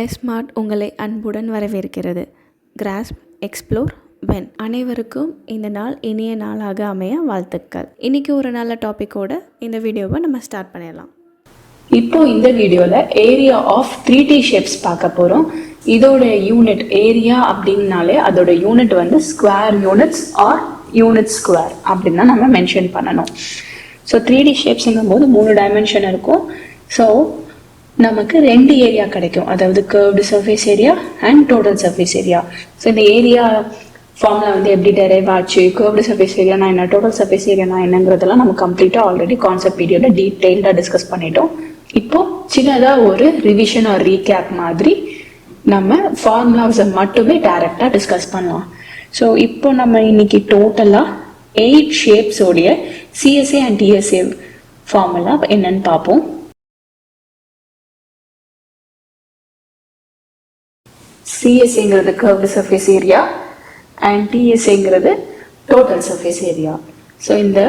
Smart உங்களை அன்புடன் வரவேற்கிறது. Grass, explore, when. அனைவருக்கும் இந்த நாள் இனிய நாளாக அமைய வாழ்த்துக்கள். இன்றைக்கி ஒரு நல்ல டாப்பிக்கோட இந்த வீடியோவை நம்ம ஸ்டார்ட் பண்ணிடலாம். இப்போ இந்த வீடியோவில் ஏரியா ஆஃப் 3D ஷேப்ஸ் பார்க்க போகிறோம். இதோட யூனிட் ஏரியா அப்படின்னாலே அதோட யூனிட் வந்து square units or unit square அப்படின்னு தான் நம்ம மென்ஷன் பண்ணணும். ஸோ 3D ஷேப்ஸுங்கும் போது 3 டைமென்ஷன் இருக்கும். ஸோ நமக்கு 2 ஏரியா கிடைக்கும், அதாவது curved surface area and total surface area. So இந்த ஏரியா ஃபார்முலா வந்து எப்படி டெரைவ் ஆச்சு, கர்வ்டு சர்ஃபேஸ் ஏரியானா என்ன, டோட்டல் சர்ஃபேஸ் ஏரியானா என்னங்கிறதெல்லாம் நம்ம கம்ப்ளீட்டாக ஆல்ரெடி கான்செப்ட் வீடியோவில் டீட்டெயில்டாக டிஸ்கஸ் பண்ணிட்டோம். இப்போ சின்னதாக ஒரு ரிவிஷன் ஆர் ரீகேப் மாதிரி நம்ம ஃபார்முலாஸை மட்டுமே டைரக்டாக டிஸ்கஸ் பண்ணலாம். ஸோ இப்போ நம்ம இன்னைக்கு டோட்டலாக 8 ஷேப்ஸோடைய சிஎஸ்ஏ அண்ட் டிஎஸ்ஏ ஃபார்முலா என்னன்னு பார்ப்போம். சிஎஸ்ஏங்கிறது கர்வ்டு சர்ஃபேஸ் ஏரியா அண்ட் டிஎஸ்ஏங்கிறது டோட்டல் சர்ஃபேஸ் ஏரியா. ஸோ இந்த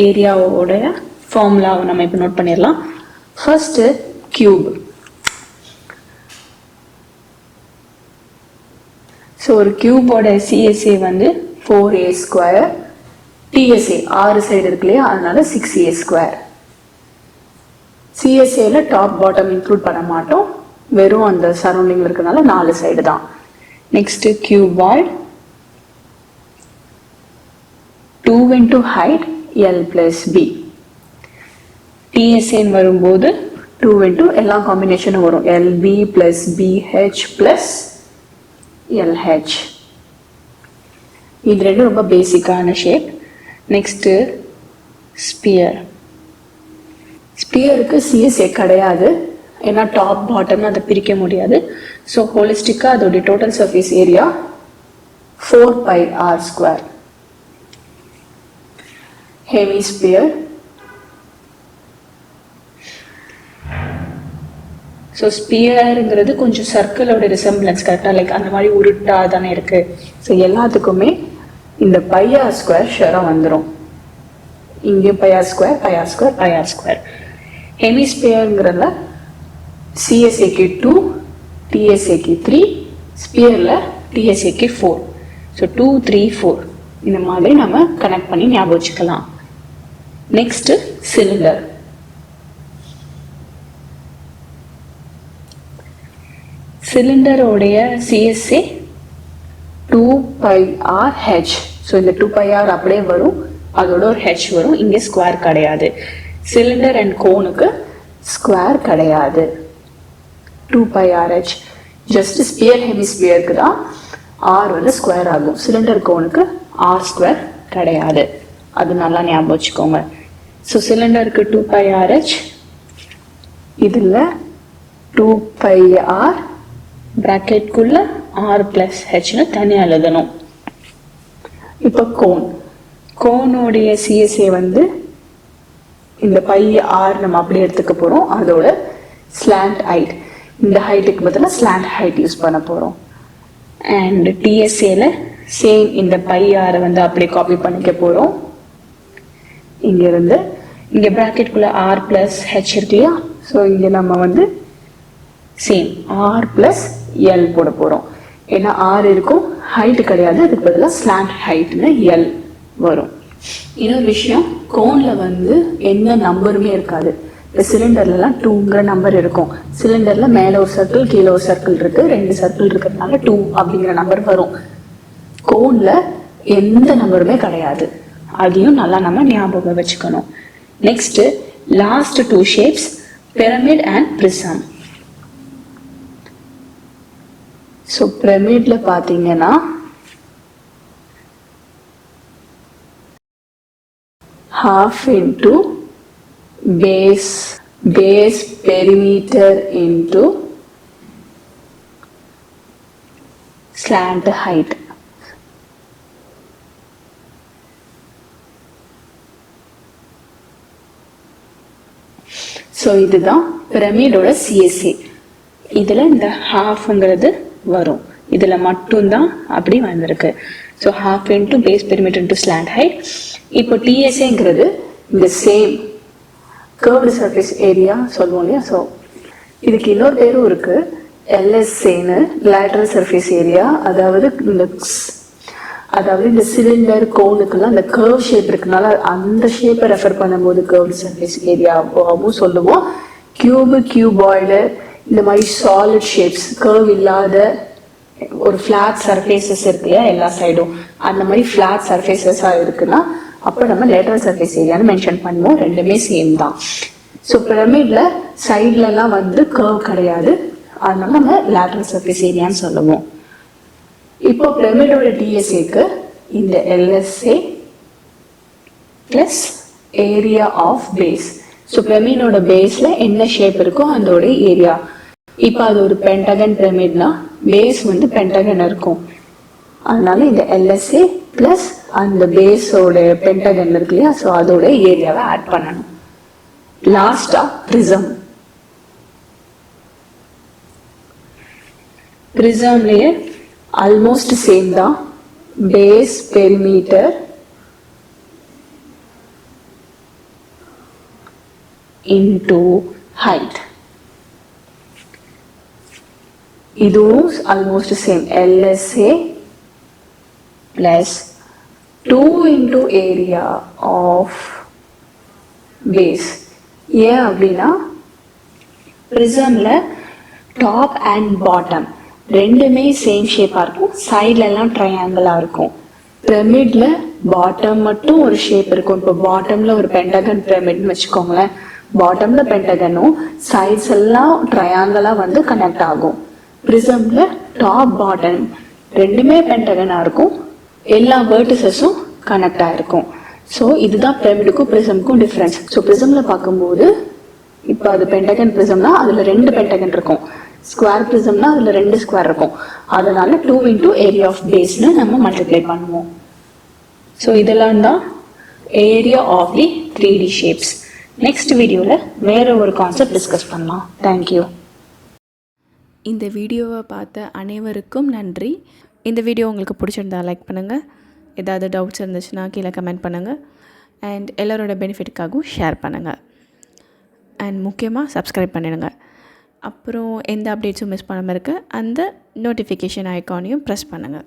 ஏரியாவோட ஃபார்முலாவை நம்ம இப்போ நோட் பண்ணிடலாம். First cube. ஸோ ஒரு கியூபோட சிஎஸ்ஏ வந்து 4a ஸ்கொயர், டிஎஸ்ஏ 6 சைடு இருக்கு இல்லையா, அதனால 6a ஸ்கொயர். சிஎஸ்ஏல டாப் பாட்டம் இன்க்ளூட் பண்ண மாட்டோம், வெறும் அந்த சரௌண்டிங் இருக்கிறதுனால 4 சைடு தான். Next cuboid 2 into height L plus B. TSN வரும்போது 2 into எல்லா காம்பினேஷனும் வரும், LB plus BH plus LH. இது ரெண்டு ரொம்ப பேசிக்கான ஷேப். Next sphere. ஸ்பியருக்கு சிஎஸ்ஏ கிடையாது, ஏன்னா டாப் பாட்டம்னு அதை பிரிக்க முடியாது. ஸோ ஹோலிஸ்டிக்காக அதோடைய total surface area 4πr square. Hemisphere. So ஸ்பியருங்கிறது கொஞ்சம் சர்க்கிளோட ரிசம்பிளன்ஸ் கரெக்டாக லைக் அந்த மாதிரி உருட்டா தானே இருக்கு. ஸோ எல்லாத்துக்குமே இந்த πr ஸ்கொயர் ஷேராக வந்துடும். இங்கேயும் πr square πr square πr square. ஹெமிஸ்பியருங்கிறதுல சிஎஸ்ஏக்கு 2, டிஎஸ்ஏக்கு 3, ஸ்பியரில் டிஎஸ்ஏக்கு 4. ஸோ 2, 3, 4 இந்த மாதிரி நம்ம கனெக்ட் பண்ணி ஞாபகம் வச்சுக்கலாம். Next cylinder. சிலிண்டரோடைய சிஎஸ்ஏ 2πrh. ஸோ இந்த 2πr அப்படியே வரும், அதோட ஒரு ஹெச் வரும், இங்கே ஸ்கொயர் கிடையாது. சிலிண்டர் அண்ட் கோனுக்கு ஸ்கொயர் கிடையாது, 2πrh. ஜஸ்ட் ஸ்பியர் ஹெமிஸ்பியருக்கு தான் ஆர் வந்து ஸ்கொயர் ஆகும், சிலிண்டர் கோனுக்கு ஆர் ஸ்கொயர் கிடையாது. அது நல்லா ஞாபகம் வச்சுக்கோங்க. ஸோ சிலிண்டருக்கு 2πrh, இதில் 2πr ப்ராக்கெட்குள்ள ஆர் பிளஸ் ஹெச்னு தனியாக எழுதணும். இப்போ கோன். கோனுடைய சிஎஸ்ஏ வந்து இந்த πr நம்ம அப்படியே எடுத்துக்க போகிறோம், அதோட ஸ்லாண்ட் ஹைட். இந்த ஹைட்டுக்கு பதிலாக ஸ்லாண்ட் ஹைட் யூஸ் பண்ண போகிறோம். அண்ட் டிஎஸ்ஏல சேம் இந்த πr வந்து அப்படியே காப்பி பண்ணிக்க போகிறோம். இங்கேருந்து இங்கே ப்ராக்கெட்குள்ளே ஆர் ப்ளஸ் ஹெச் இருக்கு இல்லையா, ஸோ இங்கே நம்ம வந்து சேம் ஆர் ப்ளஸ் எல் போட போகிறோம். ஏன்னா ஆர் இருக்கும், ஹைட்டு கிடையாது, அதுக்கு பதிலாக ஸ்லாண்ட் ஹைட்னு எல் வரும். இன்னொரு விஷயம், கோனில் வந்து எந்த நம்பருமே இருக்காது. இப்போ சிலிண்டர்லாம் 2ங்கிற நம்பர் இருக்கும். சிலிண்டரில் மேலே ஒரு சர்க்கிள் கீழே ஒரு சர்க்கிள் இருக்குது, 2 சர்க்கிள் இருக்கிறதுனால 2 அப்படிங்கிற நம்பர் வரும். கோனில் எந்த நம்பருமே கிடையாது, அதையும் நல்லா நம்ம ஞாபகம் வச்சுக்கணும். Next last 2 shapes, pyramid and prism. So பிரமிட்ல பார்த்தீங்கன்னா half into base perimeter into slant height. So இதுதான் பிரமிடோட சிஎஸ்ஏ. இதில் இந்த ஹாஃப்ங்கிறது வரும், இதில் மட்டும்தான் அப்படி வந்திருக்கு. So half into base perimeter into slant height. இப்போ டிஎஸ்ஏங்கிறது இந்த சேம் curved surface area சொல்லுவோம் இல்லையா. ஸோ இதுக்கு இன்னொரு பேரும் இருக்குது, எல்எஸ்ஏன்னு லேட்டரல் சர்ஃபேஸ் ஏரியா, அதாவது இந்த சிலிண்டர் கோனுக்கெல்லாம் அந்த கர்வ் ஷேப் இருக்குனால அந்த ஷேப்பை ரெஃபர் பண்ணும்போது கர்வ் சர்ஃபேஸ் ஏரியாவும் சொல்லுவோம். கியூபாய்டு இந்த மாதிரி சாலிட் ஷேப்ஸ் கர்வ் இல்லாத ஒரு ஃபிளாட் சர்ஃபேசஸ் இருக்கு இல்லையா எல்லா சைடும், அந்த மாதிரி ஃபிளாட் சர்ஃபேசஸாக இருக்குன்னா அப்போ நம்ம லேட்டரல் சர்ஃபேஸ் ஏரியான்னு மென்ஷன் பண்ணுவோம். ரெண்டுமே சேம் தான். ஸோ பிரமிட்ல சைட்லலாம் வந்து கர்வ் கிடையாது, அதனால நம்ம லேட்டரல் சர்ஃபேஸ் ஏரியான்னு சொல்லுவோம். இப்போ பிரமிடோட டிஎஸ்ஏக்கு இந்த LSA plus area of base. So பிரமிடோட பேஸ்ல என்ன ஷேப் இருக்கோ அதோட ஏரியா. இப்போ அது ஒரு பென்டகன் பிரமிட்னா பேஸ் வந்து பென்டகன் இருக்கும், அதனால இந்த எல்எஸ்ஏ பிளஸ் அந்த பேஸோட பென்டகன் இருக்கு இல்லையா, ஸோ அதோட ஏரியாவை ஆட் பண்ணணும். லாஸ்டா பிரிசம். பிரிசம்லயே ஆல்மோஸ்ட் சேம் தான். Base perimeter into height. இதுவும் almost same. LSA plus 2 into area of base. ஏன் அப்படின்னா பிரிசம்ல டாப் அண்ட் பாட்டம் ரெண்டுமே சேம் ஷேப்பா இருக்கும், சைட்லலாம் ட்ரையாங்கிளா இருக்கும். பிரமிட்ல பாட்டம் மட்டும் ஒரு ஷேப் இருக்கும். இப்போ பாட்டம்ல ஒரு பென்டகன் பிரமிட்னு வச்சுக்கோங்களேன், பாட்டம்ல பென்டகனும் சைட்ஸ் எல்லாம் ட்ரையாங்கிளா வந்து கனெக்ட் ஆகும். பிரிசம்ல டாப் பாட்டம் ரெண்டுமே பென்டகனா இருக்கும், எல்லா வெர்டிசஸும் கனெக்ட் ஆயிருக்கும். ஸோ இதுதான் பிரமிடுக்கும் பிரிசம்க்கும் டிஃப்ரென்ஸ். ஸோ பிரிசம்ல பார்க்கும்போது இப்போ அது பென்டகன் பிரிசம்னா அதுல 2 பென்டகன் இருக்கும், ஸ்கொயர் பிரிசம்னா அதுல 2 ஸ்கொயர் இருக்கும், அதனால 2 into ஏரியா ஆஃப் பேஸ்னு நம்ம மல்டிப்ளை பண்ணுவோம். ஸோ இதெல்லாம் தான் area of the 3D shapes. Next வீடியோவில் வேற ஒரு கான்செப்ட் டிஸ்கஸ் பண்ணலாம். தேங்க்யூ. இந்த வீடியோவை பார்த்த அனைவருக்கும் நன்றி. இந்த வீடியோ உங்களுக்கு பிடிச்சிருந்தா லைக் பண்ணுங்கள், ஏதாவது டவுட்ஸ் இருந்துச்சுன்னா கீழே கமெண்ட் பண்ணுங்கள், அண்ட் எல்லோரோட பெனிஃபிட்டுக்காகவும் ஷேர் பண்ணுங்கள், அண்ட் முக்கியமாக சப்ஸ்கிரைப் பண்ணிடுங்க. அப்புறம் எந்த அப்டேட்ஸும் மிஸ் பண்ணாமல் இருக்க அந்த நோட்டிஃபிகேஷன் ஐக்கானையும் ப்ரெஸ் பண்ணுங்கள்.